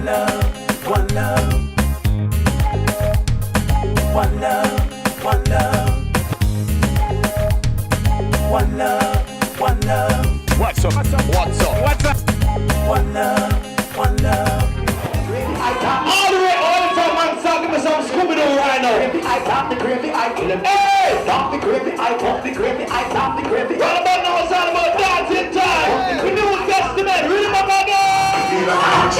love, one love. One love, one love. One love, one love. What's up? What's up? What's up? What's up? One love, one love. All the way, all the time, man, talking to some Scooby-Doo right now. I top the gravy, I kill him. Hey! Top the gravy, I top the gravy, I top the gravy. All about now, it's all about dancing time. The New Testament, read it, my brother. What's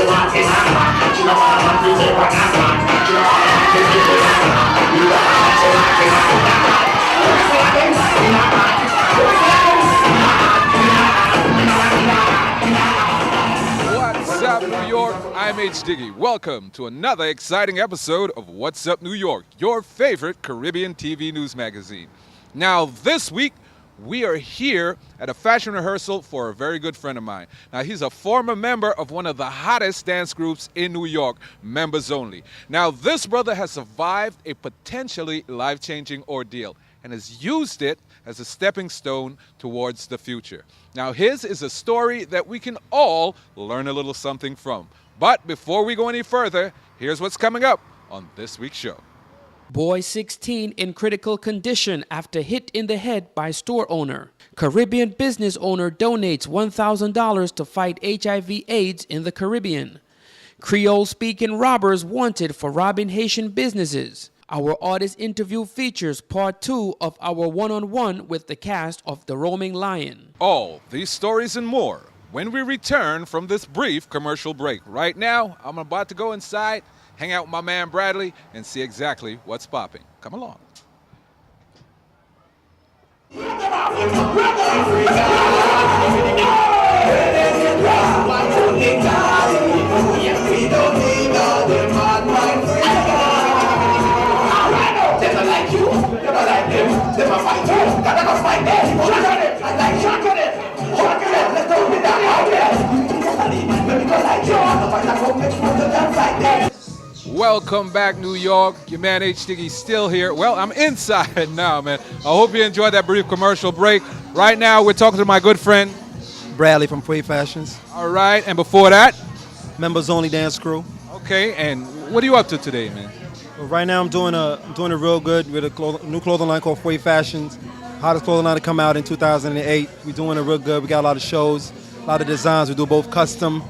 up, New York? I'm H. Diggy. Welcome to another exciting episode of What's Up, New York, your favorite Caribbean TV news magazine. Now, this week, we are here at a fashion rehearsal for a very good friend of mine. Now, he's a former member of one of the hottest dance groups in New York, Members Only. Now, this brother has survived a potentially life-changing ordeal and has used it as a stepping stone towards the future. Now, his is a story that we can all learn a little something from. But before we go any further, here's what's coming up on this week's show. Boy 16 in critical condition after hit in the head by store owner. Caribbean business owner donates $1,000 to fight HIV/AIDS in the Caribbean. Creole-speaking robbers wanted for robbing Haitian businesses. Our artist interview features part 2 of our one-on-one with the cast of The Roaming Lion. All these stories and more when we return from this brief commercial break. Right now, I'm about to go inside, hang out with my man Bradley, and see exactly what's popping. Come along. Welcome back, New York. Your man H. Diggy's still here. Well, I'm inside now, man. I hope you enjoyed that brief commercial break. Right now, we're talking to my good friend Bradley from Quay Fashions. All right, and before that, Members Only Dance Crew. okay. And what are you up to today, man? Well, right now I'm doing it real good with a new clothing line called Quay Fashions. Hottest clothing line to come out in 2008. We're doing it real good. We got a lot of shows, a lot of designs. We do both custom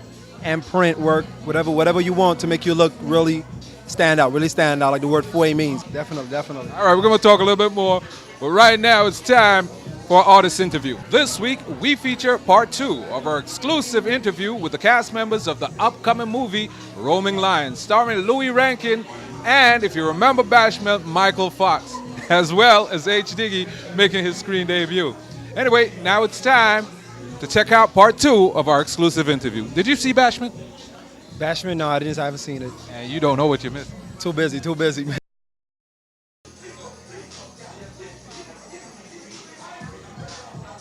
and print work, whatever you want to make you look really stand out like the word foyer means. Definitely. All right, we're going to talk a little bit more, but right now it's time for our artist interview. This week, we feature part 2 of our exclusive interview with the cast members of the upcoming movie Roaming Lion, starring Louis Rankin and, if you remember Bashment, Michael Fox, as well as H. Diggy making his screen debut. Anyway, now it's time to check out part 2 of our exclusive interview. Did you see Bashment? Bashment? No, I haven't seen it. And you don't know what you missed. Too busy.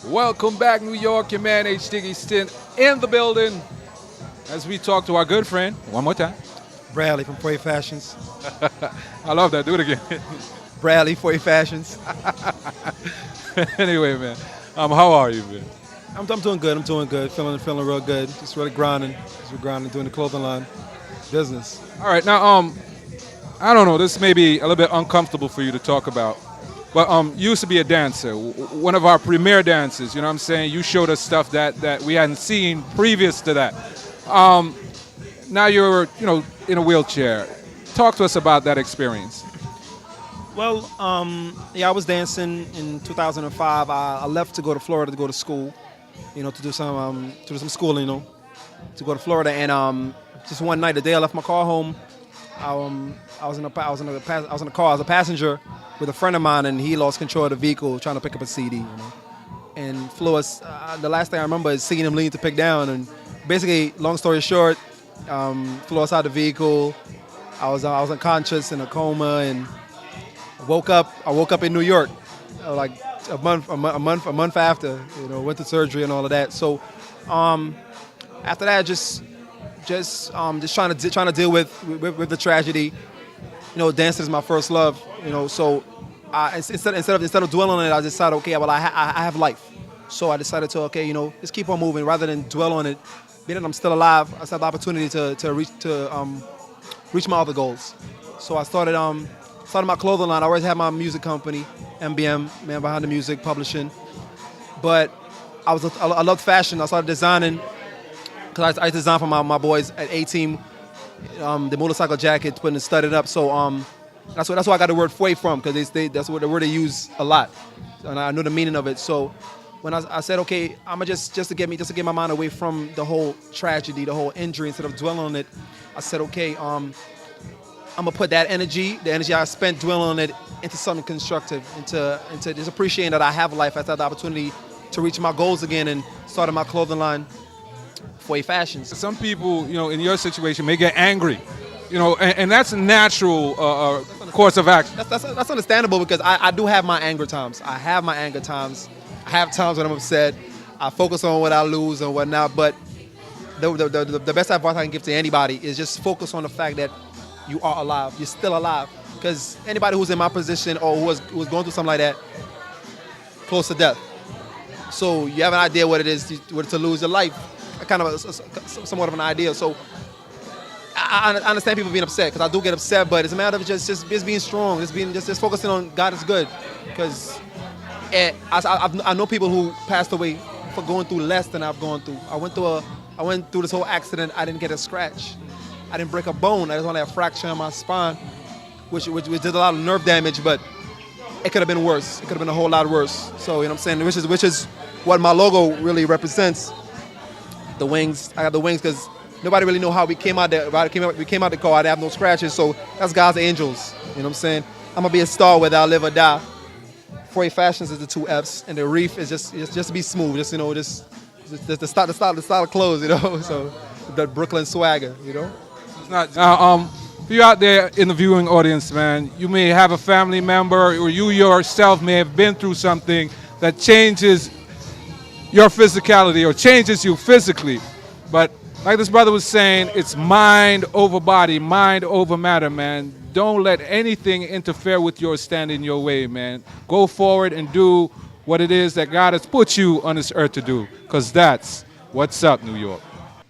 Welcome back, New York. Your man H. Diggy Stint in the building as we talk to our good friend, one more time, Bradley from Quay Fashions. I love that. Do it again. Bradley, Quay Fashions. Anyway, man, how are you, man? I'm doing good. Feeling real good. Just really grinding. Doing the clothing line business. All right, now, I don't know. This may be a little bit uncomfortable for you to talk about, but you used to be a dancer, one of our premier dancers. You know what I'm saying? You showed us stuff that we hadn't seen previous to that. Now you're, in a wheelchair. Talk to us about that experience. Well, I was dancing in 2005. I left to go to Florida to go to school, to do some schooling, to go to Florida. And just one night, the day I left my car home, I was in a car as a passenger with a friend of mine, and he lost control of the vehicle trying to pick up a CD, And flew us. The last thing I remember is seeing him lean to pick down, and basically, long story short, flew us out of the vehicle. I was unconscious in a coma, and I woke up in New York, like a month after, went to surgery and all of that. So, after that, just trying to deal with the tragedy. Dancing is my first love. So instead of dwelling on it, I decided, okay, well, I have life. So I decided to, just keep on moving rather than dwell on it. being that I'm still alive, I still have the opportunity to reach my other goals. So I started my clothing line. I always had my music company, MBM, Man Behind the Music Publishing. But I loved fashion. I started designing because I designed for my boys at 18. The motorcycle jackets, putting it studded up. So that's where I got the word "fue" from, because that's what the word they use a lot, and I knew the meaning of it. So when I said, okay, I'm gonna just to get my mind away from the whole tragedy, the whole injury, instead of dwelling on it, I said, okay, I'm gonna put that energy, the energy I spent dwelling on it, into something constructive, into just appreciating that I have life. I had the opportunity to reach my goals again, and started my clothing line, Fue Fashions. Some people, in your situation may get angry, and that's a natural course of action. That's understandable, because I do have my anger times. I have my anger times. I have times when I'm upset. I focus on what I lose and whatnot. But the best advice I can give to anybody is just focus on the fact that you are alive. You're still alive. Because anybody who's in my position or who was going through something like that, close to death. So you have an idea what it is to lose your life. Kind of somewhat of an idea. So I understand people being upset, because I do get upset, but it's a matter of just being strong, just focusing on God is good. Because I know people who passed away for going through less than I've gone through. I went through this whole accident. I didn't get a scratch. I didn't break a bone. I just only had a fracture in my spine, which did a lot of nerve damage, but it could have been worse. It could have been a whole lot worse. So, what I'm saying, which is what my logo really represents. The wings. I got the wings because nobody really know how we came out there. We came out the car. I didn't have no scratches. So that's God's angels. You know what I'm saying? I'm gonna be a star whether I live or die. Fue Fashions is the 2 F's, and the reef is just to be smooth. Just the style of clothes. So the Brooklyn swagger. It's not. For you out there in the viewing audience, man, you may have a family member, or you yourself may have been through something that changes your physicality or changes you physically. But like this brother was saying, it's mind over body, mind over matter, man. Don't let anything interfere with your stand in your way, man. Go forward and do what it is that God has put you on this earth to do, because that's what's up, New York.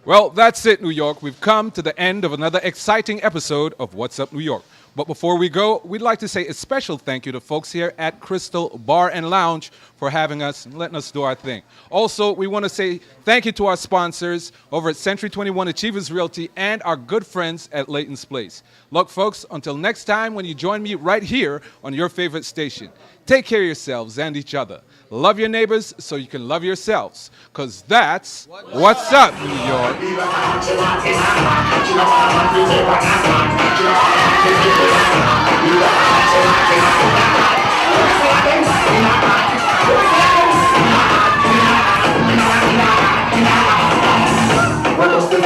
Well, that's it, New York. We've come to the end of another exciting episode of What's Up, New York. But before we go, we'd like to say a special thank you to folks here at Crystal Bar and Lounge for having us and letting us do our thing. Also, we want to say thank you to our sponsors over at Century 21 Achievers Realty and our good friends at Layton's Place. Look, folks, until next time when you join me right here on your favorite station, take care of yourselves and each other. Love your neighbors so you can love yourselves, because that's what's up, New York. What does the